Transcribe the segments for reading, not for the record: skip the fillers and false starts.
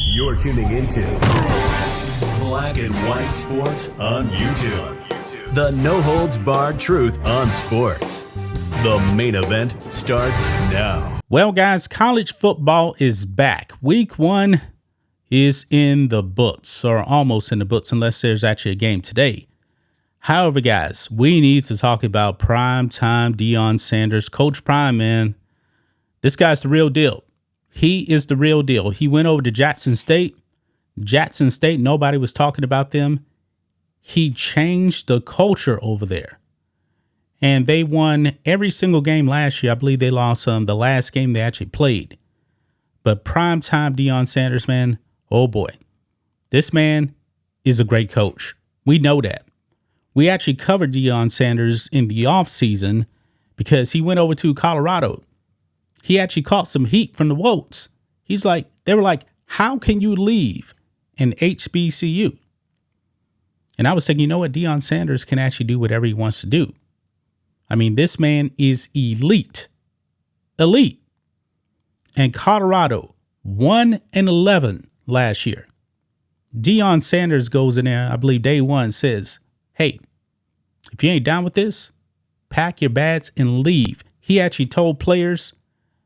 You're tuning into Black and White Sports on YouTube. The no-holds-barred truth on sports. The main event starts now. Well, guys, college football is back. Week 1 is in the books, or almost in the books, unless there's actually a game today. However, guys, we need to talk about prime time Deion Sanders. Coach Prime, man, this guy's the real deal. He is the real deal. He went over to Jackson State. Jackson State, nobody was talking about them. He changed the culture over there. And they won every single game last year. I believe they lost the last game they actually played. But primetime Deion Sanders, man, oh boy. This man is a great coach. We know that. We actually covered Deion Sanders in the offseason because he went over to Colorado. He actually caught some heat from the Wolves. They were like, how can you leave an HBCU? And I was thinking, you know what? Deion Sanders can actually do whatever he wants to do. I mean, this man is elite. Elite. And Colorado, 1-11 last year. Deion Sanders goes in there, I believe day one, says, hey, if you ain't down with this, pack your bags and leave. He actually told players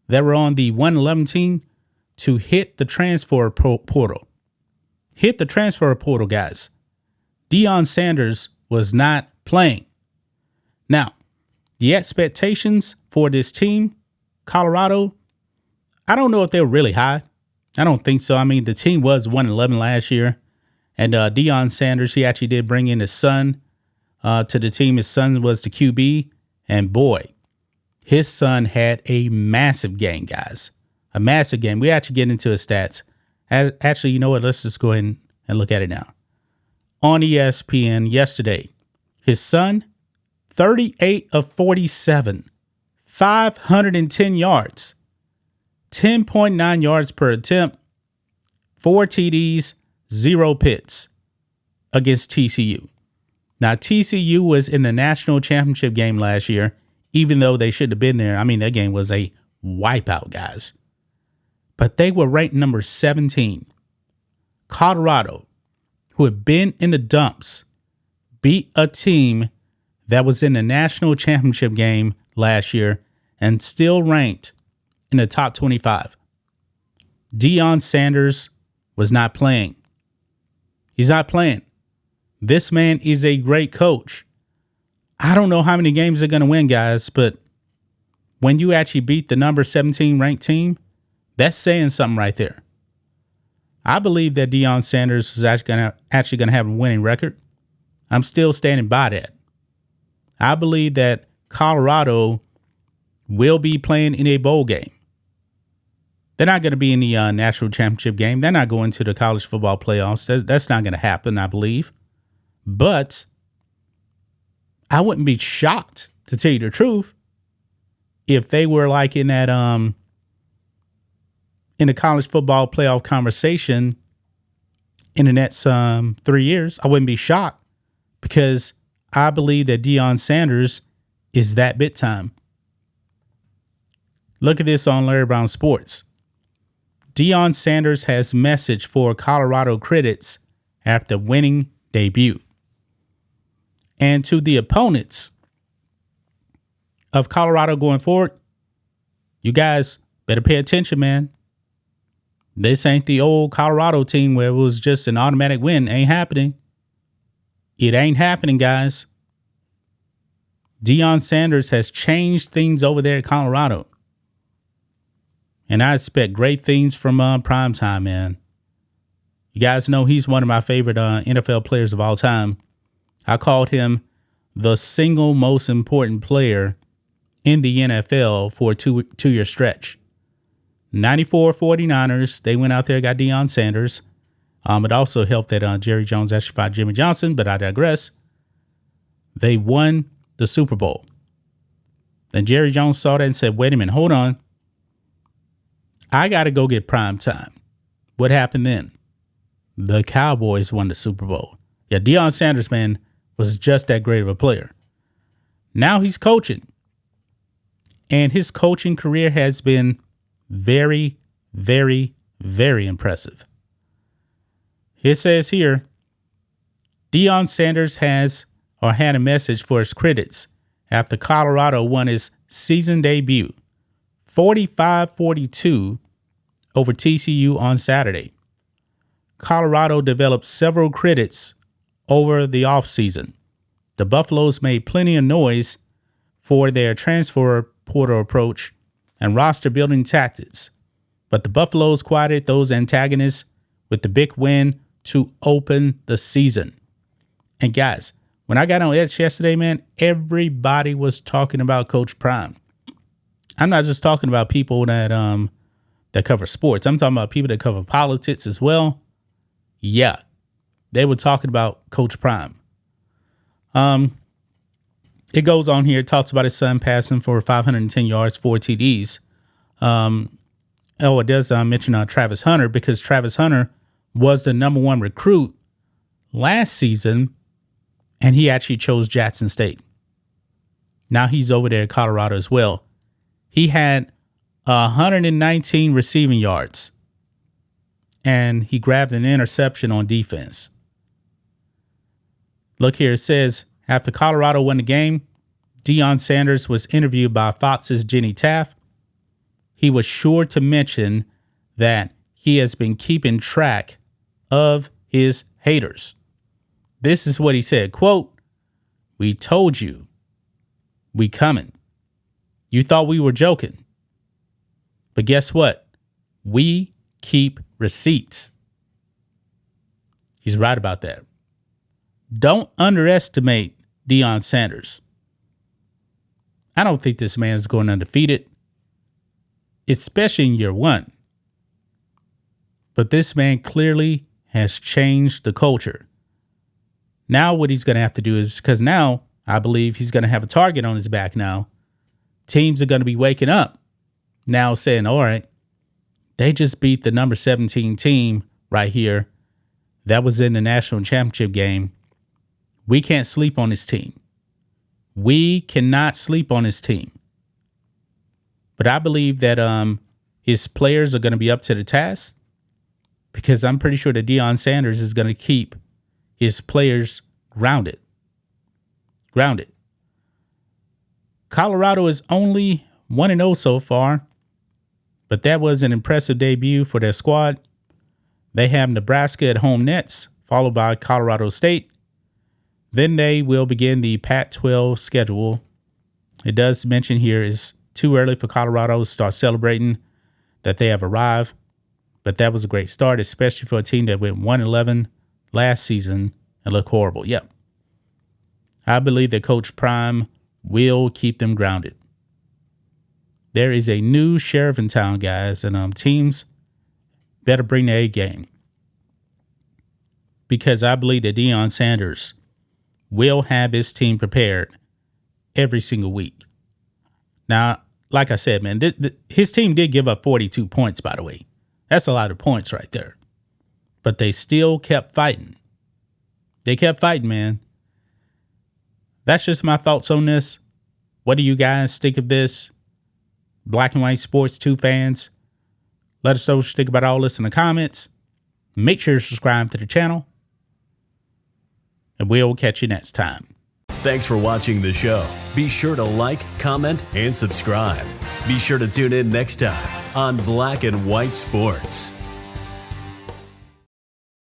that were on the 1-11 team to hit the transfer portal. Hit the transfer portal, guys. Deion Sanders was not playing. Now, the expectations for this team, Colorado, I don't know if they were really high. I don't think so. I mean, the team was 1-11 last year. And Deion Sanders, he actually did bring in his son to the team. His son was the QB. And boy, his son had a massive game, guys. A massive game. We actually get into his stats. Actually, you know what? Let's just go ahead and look at it now. On ESPN yesterday, his son, 38 of 47, 510 yards, 10.9 yards per attempt, 4 TDs, 0 picks against TCU. Now, TCU was in the national championship game last year, even though they should have been there. I mean, that game was a wipeout, guys. But they were ranked number 17. Colorado, who had been in the dumps, beat a team that was in the national championship game last year and still ranked in the top 25. Deion Sanders was not playing. He's not playing. This man is a great coach. I don't know how many games they're going to win, guys, but when you actually beat the number 17 ranked team, that's saying something right there. I believe that Deion Sanders is actually going to have a winning record. I'm still standing by that. I believe that Colorado will be playing in a bowl game. They're not going to be in the national championship game. They're not going to the college football playoffs. That's not going to happen, I believe. But I wouldn't be shocked, to tell you the truth, if they were like in that in the college football playoff conversation in the next 3 years. I wouldn't be shocked because I believe that Deion Sanders is that big time. Look at this on Larry Brown Sports. Deion Sanders has message for Colorado critics after winning debut. And to the opponents of Colorado going forward, you guys better pay attention, man. This ain't the old Colorado team where it was just an automatic win. Ain't happening. It ain't happening, guys. Deion Sanders has changed things over there at Colorado. And I expect great things from primetime, man. You guys know he's one of my favorite NFL players of all time. I called him the single most important player in the NFL for a two-year stretch. 94 49ers, they went out there, got Deion Sanders. It also helped that Jerry Jones actually fired Jimmy Johnson, but I digress. They won the Super Bowl. Then Jerry Jones saw that and said, wait a minute, hold on. I got to go get prime time. What happened then? The Cowboys won the Super Bowl. Yeah, Deion Sanders, man, was just that great of a player. Now he's coaching. And his coaching career has been very, Very, very impressive. It says here, Deion Sanders had a message for his critics after Colorado won his season debut, 45-42 over TCU on Saturday. Colorado developed several critics over the offseason. The Buffaloes made plenty of noise for their transfer portal approach and roster building tactics, but the Buffaloes quieted those antagonists with the big win to open the season. And guys, when I got on Edge yesterday, man, everybody was talking about Coach Prime. I'm not just talking about people that cover sports. I'm talking about people that cover politics as well. Yeah, they were talking about Coach Prime. It goes on here. It talks about his son passing for 510 yards, 4 TDs. It does mention Travis Hunter, because Travis Hunter was the number 1 recruit last season, and he actually chose Jackson State. Now he's over there at Colorado as well. He had 119 receiving yards, and he grabbed an interception on defense. Look here, it says, after Colorado won the game, Deion Sanders was interviewed by Fox's Jenny Taft. He was sure to mention that he has been keeping track of his haters. This is what he said, quote, "We told you, we coming. You thought we were joking. But guess what? We keep receipts." He's right about that. Don't underestimate Deion Sanders. I don't think this man is going undefeated, especially in year 1. But this man clearly has changed the culture. Now what he's going to have to do is, because now I believe he's going to have a target on his back now. Teams are going to be waking up now saying, all right, they just beat the number 17 team right here that was in the national championship game. We can't sleep on this team. We cannot sleep on this team. But I believe that his players are going to be up to the task, because I'm pretty sure that Deion Sanders is going to keep his players grounded. Colorado is only 1-0 so far, but that was an impressive debut for their squad. They have Nebraska at home next, followed by Colorado State. Then they will begin the Pac-12 schedule. It does mention here it's too early for Colorado to start celebrating that they have arrived, but that was a great start, especially for a team that went 1-11 last season and looked horrible. Yep. I believe that Coach Prime will keep them grounded. There is a new sheriff in town, guys, and teams better bring their A game, because I believe that Deion Sanders will have his team prepared every single week. Now, like I said, man, his team did give up 42 points, by the way. That's a lot of points right there. But they still kept fighting. They kept fighting, man. That's just my thoughts on this. What do you guys think of this? Black and White Sports 2 fans, let us know what you think about all this in the comments. Make sure to subscribe to the channel, and we'll catch you next time. Thanks for watching the show. Be sure to like, comment, and subscribe. Be sure to tune in next time on Black and White Sports.